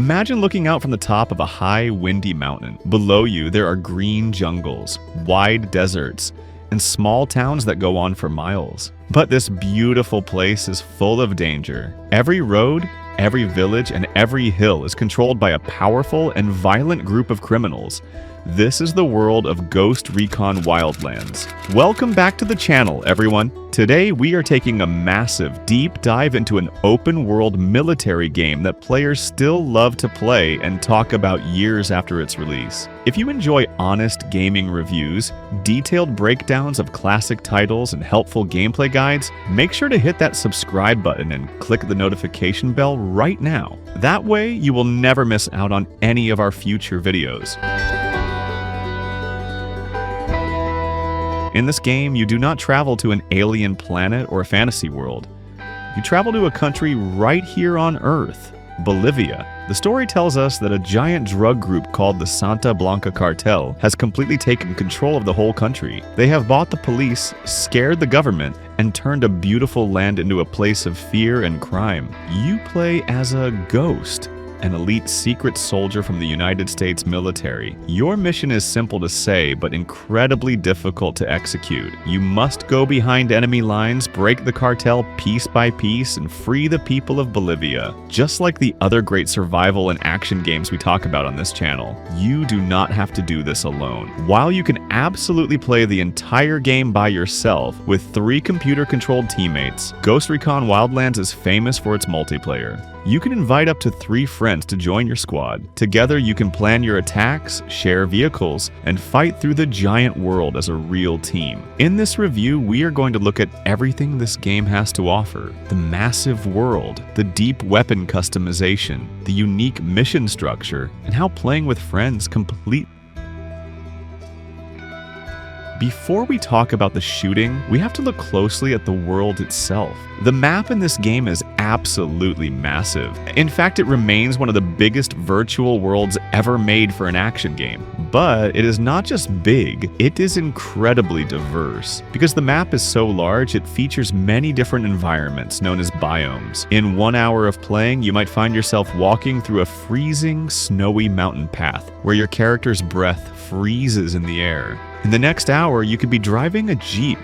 Imagine looking out from the top of a high, windy mountain. Below you, there are green jungles, wide deserts, and small towns that go on for miles. But this beautiful place is full of danger. Every road, every village, and every hill is controlled by a powerful and violent group of criminals. This is the world of Ghost Recon Wildlands. Welcome back to the channel, everyone. Today we are taking a massive, deep dive into an open-world military game that players still love to play and talk about years after its release. If you enjoy honest gaming reviews, detailed breakdowns of classic titles, and helpful gameplay guides, make sure to hit that subscribe button and click the notification bell right now. That way you will never miss out on any of our future videos. In this game, you do not travel to an alien planet or a fantasy world. You travel to a country right here on Earth, Bolivia. The story tells us that a giant drug group called the Santa Blanca Cartel has completely taken control of the whole country. They have bought the police, scared the government, and turned a beautiful land into a place of fear and crime. You play as a ghost, an elite secret soldier from the United States military. Your mission is simple to say, but incredibly difficult to execute. You must go behind enemy lines, break the cartel piece by piece, and free the people of Bolivia. Just like the other great survival and action games we talk about on this channel, you do not have to do this alone. While you can absolutely play the entire game by yourself with 3 computer-controlled teammates, Ghost Recon Wildlands is famous for its multiplayer. You can invite up to 3 friends to join your squad. Together you can plan your attacks, share vehicles, and fight through the giant world as a real team. In this review, we are going to look at everything this game has to offer. The massive world, the deep weapon customization, the unique mission structure, and how playing with friends Before we talk about the shooting, we have to look closely at the world itself. The map in this game is absolutely massive. In fact, it remains one of the biggest virtual worlds ever made for an action game. But it is not just big, it is incredibly diverse. Because the map is so large, it features many different environments known as biomes. In 1 hour of playing, you might find yourself walking through a freezing, snowy mountain path, where your character's breath freezes in the air. In the next hour, you could be driving a Jeep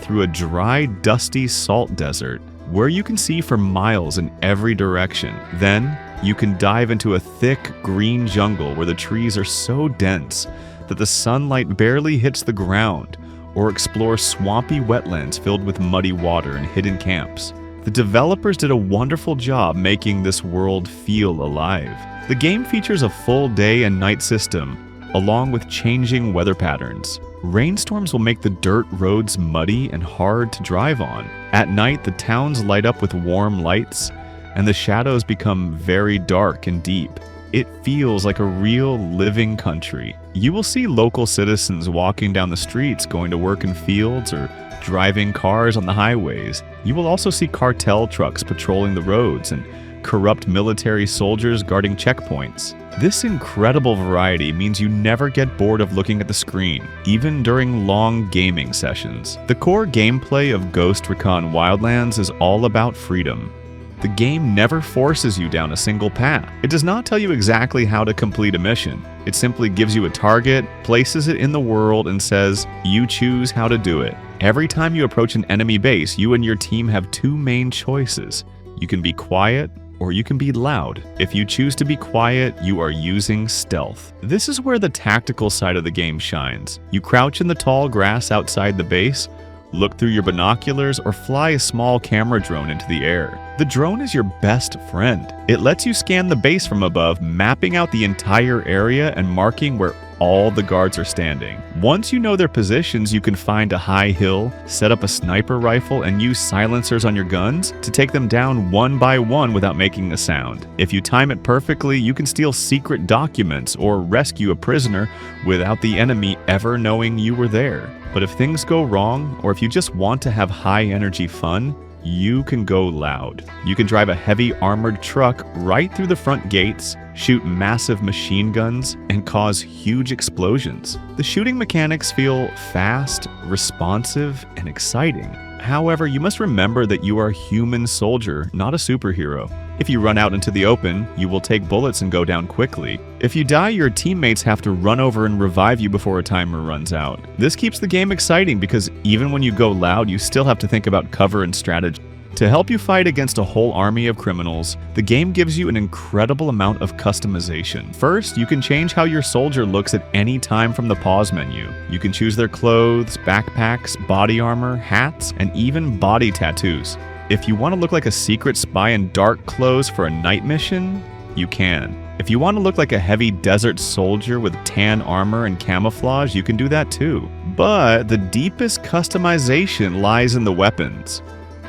through a dry, dusty salt desert where you can see for miles in every direction. Then, you can dive into a thick, green jungle where the trees are so dense that the sunlight barely hits the ground, or explore swampy wetlands filled with muddy water and hidden camps. The developers did a wonderful job making this world feel alive. The game features a full day and night system, along with changing weather patterns. Rainstorms will make the dirt roads muddy and hard to drive on. At night, the towns light up with warm lights, and the shadows become very dark and deep. It feels like a real living country. You will see local citizens walking down the streets, going to work in fields, or driving cars on the highways. You will also see cartel trucks patrolling the roads and corrupt military soldiers guarding checkpoints. This incredible variety means you never get bored of looking at the screen, even during long gaming sessions. The core gameplay of Ghost Recon Wildlands is all about freedom. The game never forces you down a single path. It does not tell you exactly how to complete a mission. It simply gives you a target, places it in the world, and says, you choose how to do it. Every time you approach an enemy base, you and your team have 2 main choices. You can be quiet, or you can be loud. If you choose to be quiet, you are using stealth. This is where the tactical side of the game shines. You crouch in the tall grass outside the base, look through your binoculars, or fly a small camera drone into the air. The drone is your best friend. It lets you scan the base from above, mapping out the entire area and marking where all the guards are standing. Once you know their positions, you can find a high hill, set up a sniper rifle, and use silencers on your guns to take them down one by one without making a sound. If you time it perfectly, you can steal secret documents or rescue a prisoner without the enemy ever knowing you were there. But if things go wrong, or if you just want to have high-energy fun, you can go loud. You can drive a heavy armored truck right through the front gates, shoot massive machine guns, and cause huge explosions. The shooting mechanics feel fast, responsive, and exciting. However, you must remember that you are a human soldier, not a superhero. If you run out into the open, you will take bullets and go down quickly. If you die, your teammates have to run over and revive you before a timer runs out. This keeps the game exciting because even when you go loud, you still have to think about cover and strategy. To help you fight against a whole army of criminals, the game gives you an incredible amount of customization. First, you can change how your soldier looks at any time from the pause menu. You can choose their clothes, backpacks, body armor, hats, and even body tattoos. If you want to look like a secret spy in dark clothes for a night mission, you can. If you want to look like a heavy desert soldier with tan armor and camouflage, you can do that too. But the deepest customization lies in the weapons,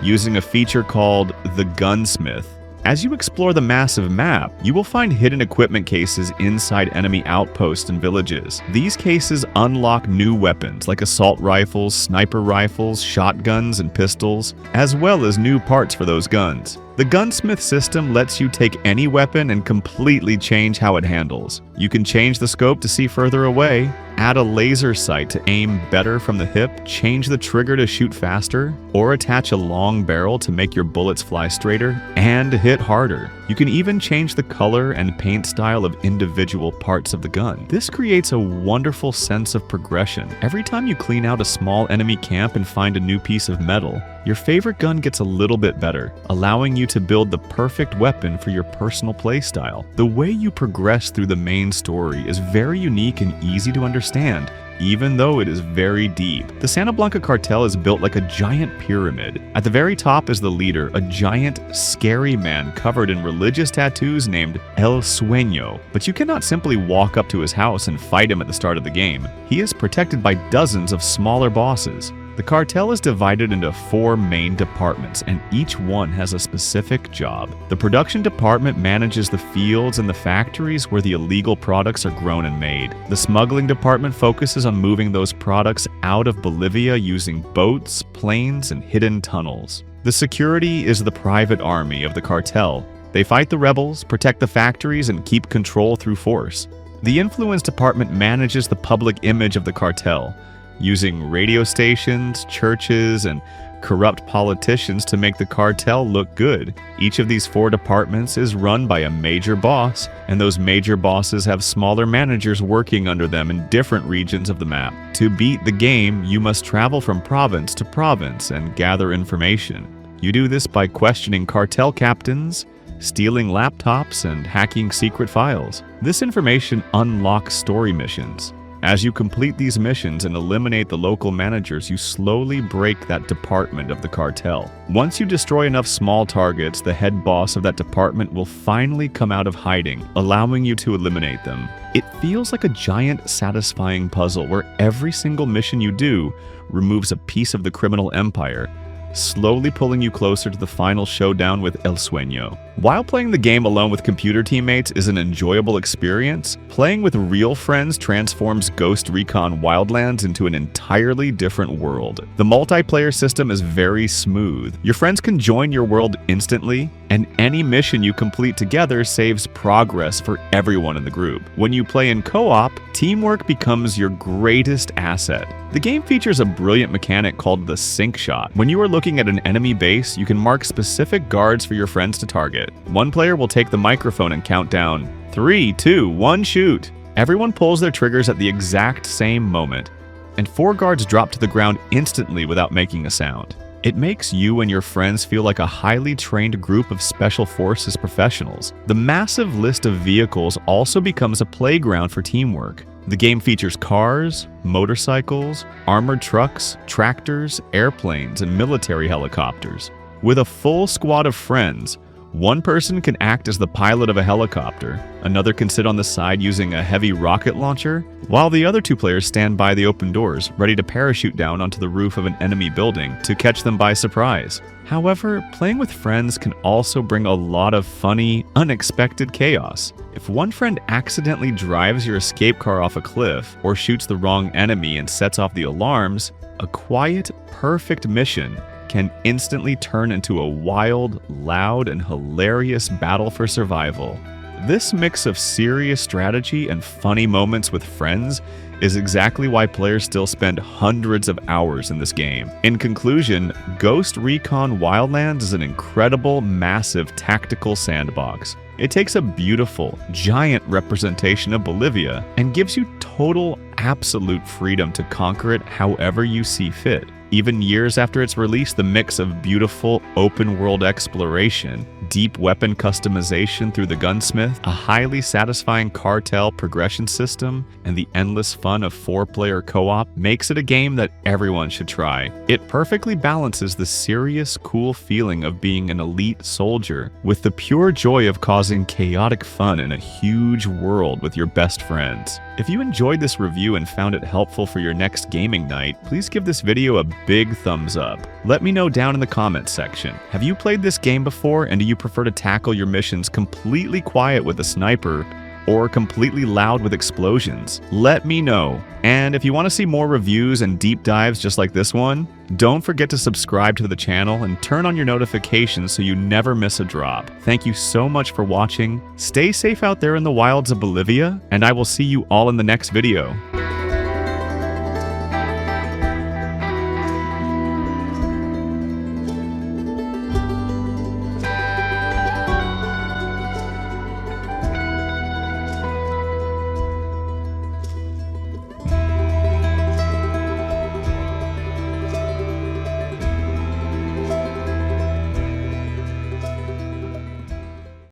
using a feature called the Gunsmith. As you explore the massive map, you will find hidden equipment cases inside enemy outposts and villages. These cases unlock new weapons like assault rifles, sniper rifles, shotguns, and pistols, as well as new parts for those guns. The Gunsmith system lets you take any weapon and completely change how it handles. You can change the scope to see further away, add a laser sight to aim better from the hip, change the trigger to shoot faster, or attach a long barrel to make your bullets fly straighter and hit harder. You can even change the color and paint style of individual parts of the gun. This creates a wonderful sense of progression. Every time you clean out a small enemy camp and find a new piece of metal, your favorite gun gets a little bit better, allowing you to build the perfect weapon for your personal playstyle. The way you progress through the main story is very unique and easy to understand, even though it is very deep. The Santa Blanca cartel is built like a giant pyramid. At the very top is the leader, a giant, scary man covered in religious tattoos named El Sueño. But you cannot simply walk up to his house and fight him at the start of the game. He is protected by dozens of smaller bosses. The cartel is divided into 4 main departments, and each one has a specific job. The production department manages the fields and the factories where the illegal products are grown and made. The smuggling department focuses on moving those products out of Bolivia using boats, planes, and hidden tunnels. The security is the private army of the cartel. They fight the rebels, protect the factories, and keep control through force. The influence department manages the public image of the cartel, using radio stations, churches, and corrupt politicians to make the cartel look good. Each of these 4 departments is run by a major boss, and those major bosses have smaller managers working under them in different regions of the map. To beat the game, you must travel from province to province and gather information. You do this by questioning cartel captains, stealing laptops, and hacking secret files. This information unlocks story missions. As you complete these missions and eliminate the local managers, you slowly break that department of the cartel. Once you destroy enough small targets, the head boss of that department will finally come out of hiding, allowing you to eliminate them. It feels like a giant, satisfying puzzle where every single mission you do removes a piece of the criminal empire, slowly pulling you closer to the final showdown with El Sueño. While playing the game alone with computer teammates is an enjoyable experience, playing with real friends transforms Ghost Recon Wildlands into an entirely different world. The multiplayer system is very smooth. Your friends can join your world instantly, and any mission you complete together saves progress for everyone in the group. When you play in co-op, teamwork becomes your greatest asset. The game features a brilliant mechanic called the sync shot. When you are looking at an enemy base, you can mark specific guards for your friends to target. One player will take the microphone and count down 3, 2, 1, shoot. Everyone pulls their triggers at the exact same moment, and 4 guards drop to the ground instantly without making a sound. It makes you and your friends feel like a highly trained group of special forces professionals. The massive list of vehicles also becomes a playground for teamwork. The game features cars, motorcycles, armored trucks, tractors, airplanes, and military helicopters. With a full squad of friends, one person can act as the pilot of a helicopter, another can sit on the side using a heavy rocket launcher, while the other 2 players stand by the open doors, ready to parachute down onto the roof of an enemy building to catch them by surprise. However, playing with friends can also bring a lot of funny, unexpected chaos. If one friend accidentally drives your escape car off a cliff, or shoots the wrong enemy and sets off the alarms, a quiet, perfect mission can instantly turn into a wild, loud, and hilarious battle for survival. This mix of serious strategy and funny moments with friends is exactly why players still spend hundreds of hours in this game. In conclusion, Ghost Recon Wildlands is an incredible, massive tactical sandbox. It takes a beautiful, giant representation of Bolivia and gives you total, absolute freedom to conquer it however you see fit. Even years after its release, the mix of beautiful, open-world exploration, deep weapon customization through the gunsmith, a highly satisfying cartel progression system, and the endless fun of 4-player co-op makes it a game that everyone should try. It perfectly balances the serious, cool feeling of being an elite soldier with the pure joy of causing chaotic fun in a huge world with your best friends. If you enjoyed this review and found it helpful for your next gaming night, please give this video a big thumbs up. Let me know down in the comments section. Have you played this game before, and do you prefer to tackle your missions completely quiet with a sniper or completely loud with explosions? Let me know. And if you want to see more reviews and deep dives just like this one, don't forget to subscribe to the channel and turn on your notifications so you never miss a drop. Thank you so much for watching. Stay safe out there in the wilds of Bolivia, and I will see you all in the next video.